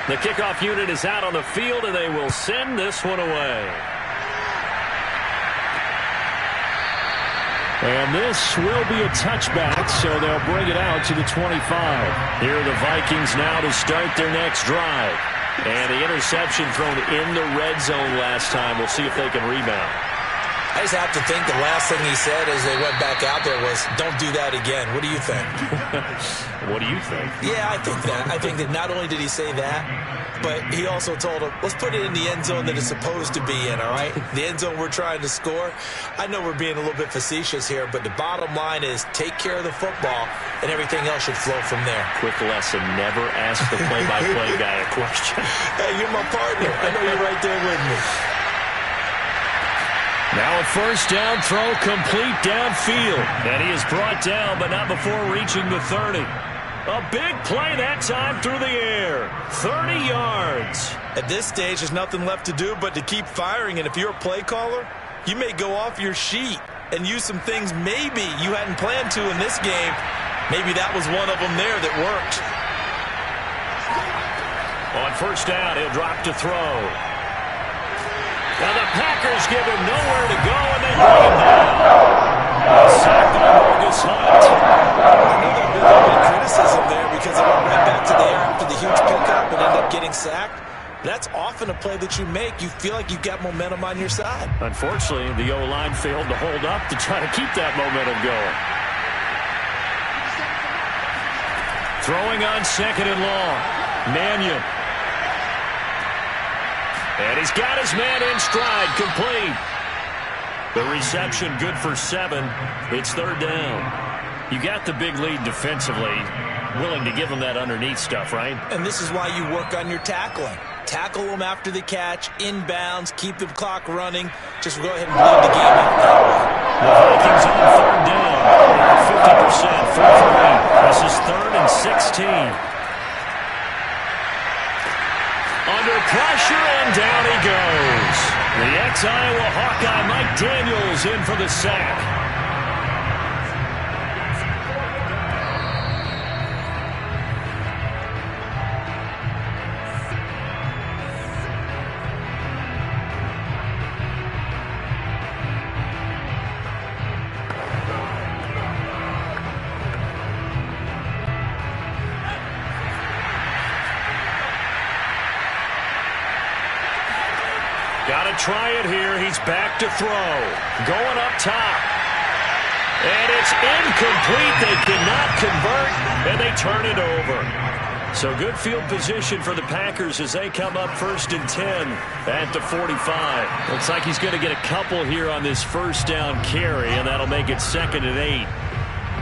The kickoff unit is out on the field, and they will send this one away. And this will be a touchback, so they'll bring it out to the 25. Here are the Vikings now to start their next drive. And the interception thrown in the red zone last time. We'll see if they can rebound. I just have to think the last thing he said as they went back out there was, don't do that again. What do you think? What do you think? Yeah, I think that. I think that not only did he say that, but he also told him, let's put it in the end zone that it's supposed to be in, all right? The end zone we're trying to score. I know we're being a little bit facetious here, but the bottom line is take care of the football, and everything else should flow from there. Quick lesson, never ask the play-by-play guy a question. Hey, you're my partner. I know you're right there with me. Now a first down throw complete downfield. And he is brought down, but not before reaching the 30. A big play that time through the air. 30 yards. At this stage, there's nothing left to do but to keep firing. And if you're a play caller, you may go off your sheet and use some things maybe you hadn't planned to in this game. Maybe that was one of them there that worked. On first down, he'll drop to throw. Now the Packers give him nowhere to go, and they bring him down. Sacked by Marcus Hunt. I know there's been a little bit of criticism there because they went right back to the air after the huge pickup and ended up getting sacked. That's often a play that you make. You feel like you've got momentum on your side. Unfortunately, the O-line failed to hold up to try to keep that momentum going. Throwing on second and long. Mannion. And he's got his man in stride, complete. The reception good for 7. It's third down. You got the big lead defensively. Willing to give him that underneath stuff, right? And this is why you work on your tackling. Tackle them after the catch, inbounds, keep the clock running. Just go ahead and bleed the game out that way. The Vikings on third down. 50% for 3. This is 3rd and 16. Under pressure, and down he goes. The ex-Iowa Hawkeye Mike Daniels in for the sack. Got to try it here. He's back to throw. Going up top. And it's incomplete. They cannot convert, and they turn it over. So good field position for the Packers as they come up 1st and 10 at the 45. Looks like he's going to get a couple here on this first down carry, and that'll make it 2nd and 8.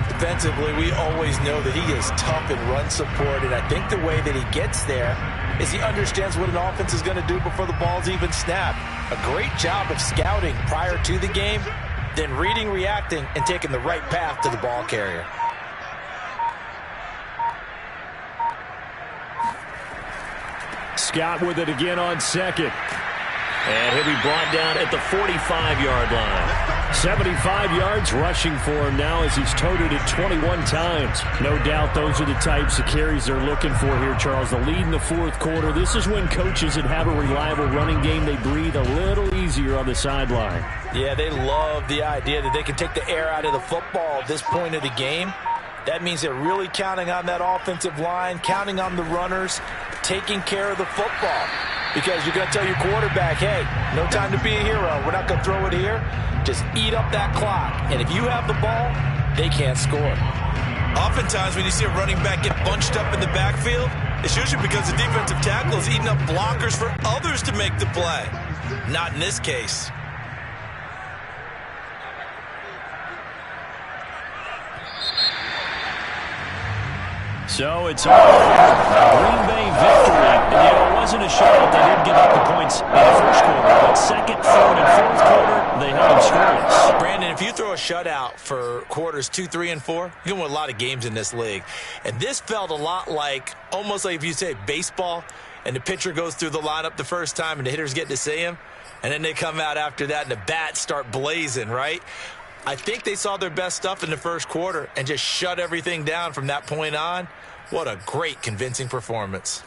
Defensively, we always know that he is tough in run support, and I think the way that he gets there is he understands what an offense is going to do before the ball's even snapped. A great job of scouting prior to the game, then reading, reacting, and taking the right path to the ball carrier. Scott with it again on second. And he'll be brought down at the 45-yard line. 75 yards rushing for him now as he's toted it 21 times. No doubt those are the types of carries they're looking for here, Charles. The lead in the 4th quarter. This is when coaches that have a reliable running game, they breathe a little easier on the sideline. Yeah, they love the idea that they can take the air out of the football at this point of the game. That means they're really counting on that offensive line, counting on the runners, taking care of the football. Because you're going to tell your quarterback, hey, no time to be a hero. We're not going to throw it here. Just eat up that clock. And if you have the ball, they can't score. Oftentimes when you see a running back get bunched up in the backfield, it's usually because the defensive tackle is eating up blockers for others to make the play. Not in this case. So it's all Green Bay victory. And, you know, it wasn't a shutout. They didn't give up the points in the first quarter. But 2nd, 3rd, and 4th quarter, they held them scoreless. Brandon, if you throw a shutout for quarters 2, 3, and 4, you're going to win a lot of games in this league. And this felt a lot like, almost like if you say baseball, and the pitcher goes through the lineup the first time, and the hitters get to see him, and then they come out after that, and the bats start blazing, right? I think they saw their best stuff in the first quarter and just shut everything down from that point on. What a great, convincing performance.